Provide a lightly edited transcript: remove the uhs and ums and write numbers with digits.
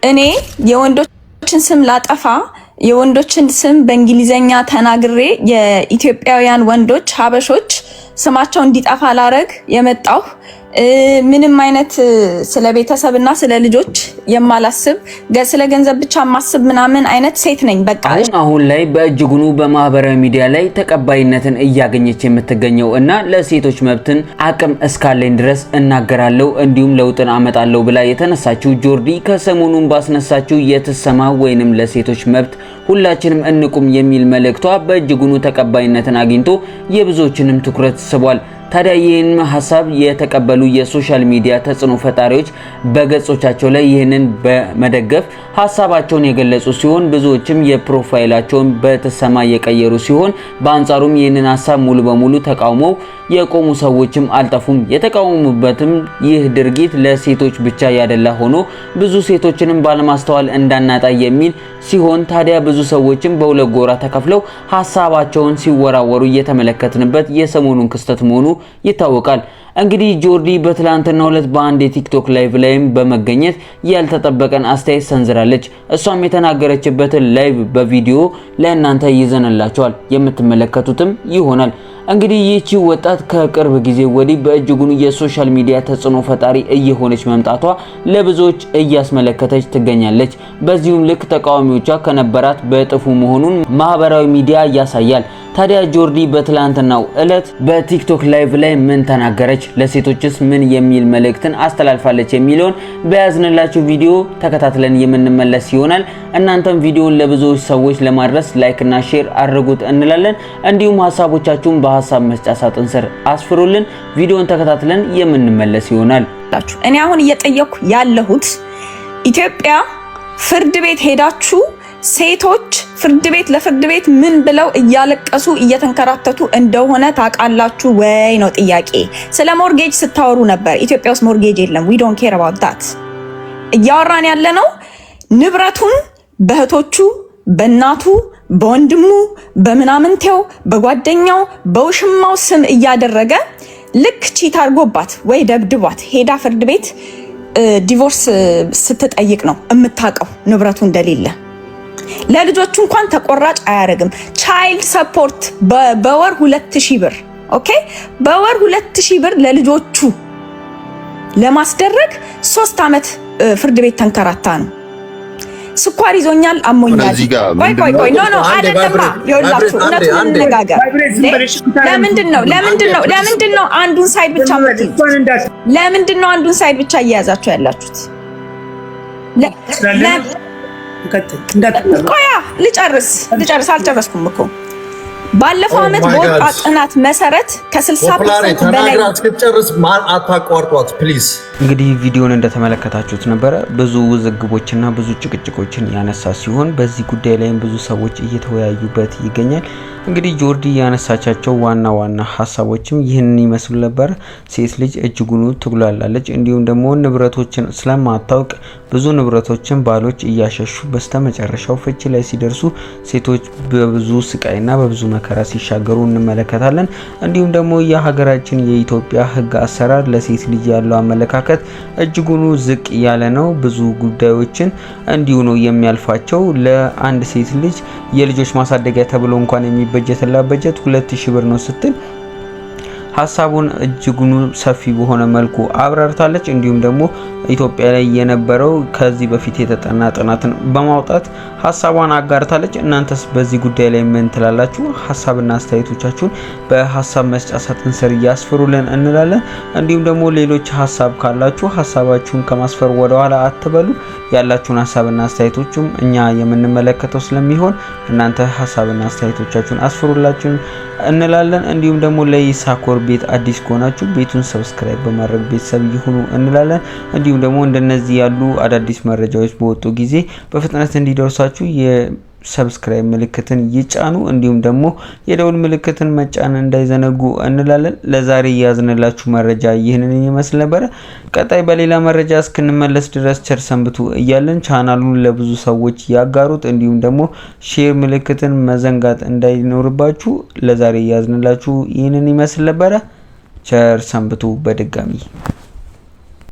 እኔ የወንዶችን ስም ላጠፋ የወንዶችን ስም በእንግሊዘኛ ተናግሬ የኢትዮጵያውያን ወንዶች ሀበሾች ስማቸው እንዲጠፋ ላረግ የመጣው ምንም አይነት ስለ ቤተሰብና ስለ ልጆች የማላስብ ስለ ገንዘብ ብቻ ማስብ ምናምን አይነት ሴት ነኝ። በቃ አሁን ላይ በእጅጉኑ በማህበራዊ ሚዲያ ላይ ተቀባይነትን እያገኘች የምትገኘው እና ለሴቶች መብትን አቅም እስካለኝ ድረስ እናገራለሁ እንዲሁም ለውጥን አመጣለሁ ብላ የተነሳችው ጆርዲ ከሰሞኑን ባስነሳችው የትሰማ ወይንም ለሴቶች መብት ሁላችንም እንቁም የሚል መልእክቷ በእጅጉኑ ተቀባይነትን አግኝቶ የብዙዎችንም ትኩረት ስቧል። ታዲያ ይህን ሐሳብ የተቀበሉ የሶሻል ሚዲያ ተጽዕኖ ፈጣሪዎች በገጾቻቸው ላይ ይህንን በመደገፍ ሐሳባቸውን የገለጹ ሲሆን ብዙዎችም የፕሮፋይላቸውን በተሰማ የቀየሩ ሲሆን በአንጻሩም ይህንን ሐሳብ ሙሉ በሙሉ ተቃውመው የቆሙ ሰዎችም አልጠፉም። የተቃወሙበትም ይህ ድርጊት ለሴቶች ብቻ ያደላ ሆኖ ብዙ ሴቶችንም ባለማስተዋል እንዳናጣ የሚል ሲሆን ታዲያ ብዙ ሰዎችም በሁለት ጎራ ተከፍለው ሐሳባቸውን ሲወራወሩ እየተመለከትንበት የሰሞኑን ክስተት መሆኑ ይታወቃል። እንግዲህ ጆርዲ በትላንትናው ዕለት በአንድ የቲክቶክ ላይቭ ላይም በመገኘት ያልተጠበቀን አስተያየት ሰንዝራለች። እሷም የተናገረችበትን ላይቭ በቪዲዮ ለእናንተ ይዘንላችኋል የምትመለከቱትም ይሆናል። እንግዲህ ይህቺ ወጣት ከቅርብ ጊዜ ወዲህ በእጅጉኑ የሶሻል ሚዲያ ተጽዕኖ ፈጣሪ እየሆነች መምጣቷ ለብዙዎች እያስመለከተች ትገኛለች። በዚሁም ልክ ተቃዋሚዎቿ ከነበራት በጥፉ መሆኑን ማህበራዊ ሚዲያ ያሳያል። ታዲያ ጆርዲ በትላንትናው ዕለት በቲክቶክ ላይቭ ላይ ምን ተናገረች፣ ለሴቶችስ ምን የሚል መልእክትን አስተላልፋለች የሚለውን በያዝንላችሁ ቪዲዮ ተከታትለን የምንመለስ ይሆናል። እናንተም ቪዲዮውን ለብዙዎች ሰዎች ለማድረስ ላይክ እና ሼር አድርጉት እንላለን። እንዲሁም ሐሳቦቻችሁን በሐሳብ መስጫ ሳጥን ስር አስፍሩልን። ቪዲዮውን ተከታትለን የምንመለስ ይሆናል። እኔ አሁን እየጠየኩ ያለሁት ኢትዮጵያ ፍርድ ቤት ሄዳችሁ ሴቶች ለፍርድ ቤት ምን ብለው እያለቀሱ እየተንከራተቱ እንደሆነ ታውቃላችሁ ወይ ነው ጥያቄ። ስለ ሞርጌጅ ስታወሩ ነበር። ኢትዮጵያ ውስጥ ሞርጌጅ የለም። we don't care about that። እያወራን ያለ ነው ንብረቱን በእህቶቹ፣ በእናቱ፣ በወንድሙ፣ በምናምንቴው፣ በጓደኛው፣ በውሽማው ስም እያደረገ ልክ ቺት አድርጎባት ወይ ደብድቧት ሄዳ ፍርድ ቤት ዲቮርስ ስትጠይቅ ነው የምታውቀው ንብረቱ እንደሌለ። ለልጆቹ እንኳን ተቆራጭ አያረግም። ቻይልድ ሰፖርት በወር 2000 ብር ኦኬ፣ በወር 2000 ብር ለልጆቹ ለማስደረግ 3 አመት ፍርድ ቤት ተንከራታ ነው። ስኳር ይዞኛል፣ አሞኛል። ቆይ ኖ አይደለማ። ይኸውላችሁ እውነቱን እንነጋገር። ለምንድን ነው አንዱን ሳይድ ብቻ የምትይዙት? ለምንድን ነው አንዱን ሳይድ ብቻ እየያዛችሁ ያላችሁት? ቆያ ልጨርስ አልጨረስኩም እኮ። ባለፈው አመት በወጣ ጥናት መሰረት ከ60% በላይ አትጨርስ አታቋርጧት ፕሊዝ። እንግዲህ ቪዲዮን እንደተመለከታችሁት ነበረ ብዙ ውዝግቦችና ብዙ ጭቅጭቆችን ያነሳ ሲሆን በዚህ ጉዳይ ላይም ብዙ ሰዎች እየተወያዩበት ይገኛል። እንግዲህ ጆርዲ ያነሳቻቸው ዋና ሐሳቦችም ይህንን ይመስሉ ነበር። ሴት ልጅ እጅጉኑ ትጉላላለች፣ እንዲሁም ደግሞ ንብረቶችን ስለማታውቅ ብዙ ንብረቶችን ባሎች እያሸሹ በስተመጨረሻው ፍቺ ላይ ሲደርሱ ሴቶች በብዙ ስቃይና በብዙ መከራ ሲሻገሩ እንመለከታለን። እንዲሁም ደግሞ የሀገራችን የኢትዮጵያ ሕግ አሰራር ለሴት ልጅ ያለው አመለካከት እጅጉኑ ዝቅ ያለ ነው። ብዙ ጉዳዮችን እንዲሁ ነው የሚያልፋቸው። ለአንድ ሴት ልጅ የልጆች ማሳደጊያ ተብሎ እንኳን የሚበጀትላት በጀት 2000 ብር ነው ስትል ሐሳቡን እጅጉኑ ሰፊ በሆነ መልኩ አብራርታለች። እንዲሁም ደግሞ ኢትዮጵያ ላይ የነበረው ከዚህ በፊት የተጠና ጥናትን በማውጣት ሐሳቧን አጋርታለች። እናንተስ በዚህ ጉዳይ ላይ ምን ትላላችሁ? ሐሳብና አስተያየቶቻችሁን በሐሳብ መስጫ ሳጥን ስር ያስፍሩልን እንላለን። እንዲሁም ደግሞ ሌሎች ሐሳብ ካላችሁ ሐሳባችሁን ከማስፈር ወደ ኋላ አትበሉ። ያላችሁን ሐሳብና አስተያየቶችም እኛ የምንመለከተው ስለሚሆን እናንተ ሐሳብና አስተያየቶቻችሁን አስፍሩላችሁ እንላለን። እንዲሁም ደግሞ ለይሳኮር ቤት አዲስ ከሆናችሁ ቤቱን ሰብስክራይብ በማድረግ ቤተሰብ ይሁኑ እንላለን። እንዲሁም ደግሞ እንደነዚህ ያሉ አዳዲስ መረጃዎች በወጡ ጊዜ በፍጥነት እንዲደርሳችሁ የሰብስክራይብ ምልክትን ይጫኑ። እንዲሁም ደግሞ የደውል ምልክትን መጫን እንዳይዘነጉ እንላለን። ለዛሬ ያዝንላችሁ መረጃ ይህንን ይመስል ነበር። ቀጣይ በሌላ መረጃ እስክንመለስ ድረስ ቸር ሰንብቱ እያለን ቻናሉን ለብዙ ሰዎች ያጋሩት። እንዲሁም ደግሞ ሼር ምልክትን መዘንጋት እንዳይኖርባችሁ። ለዛሬ ያዝንላችሁ ይህንን ይመስል ነበር። ቸር ሰንብቱ በድጋሚ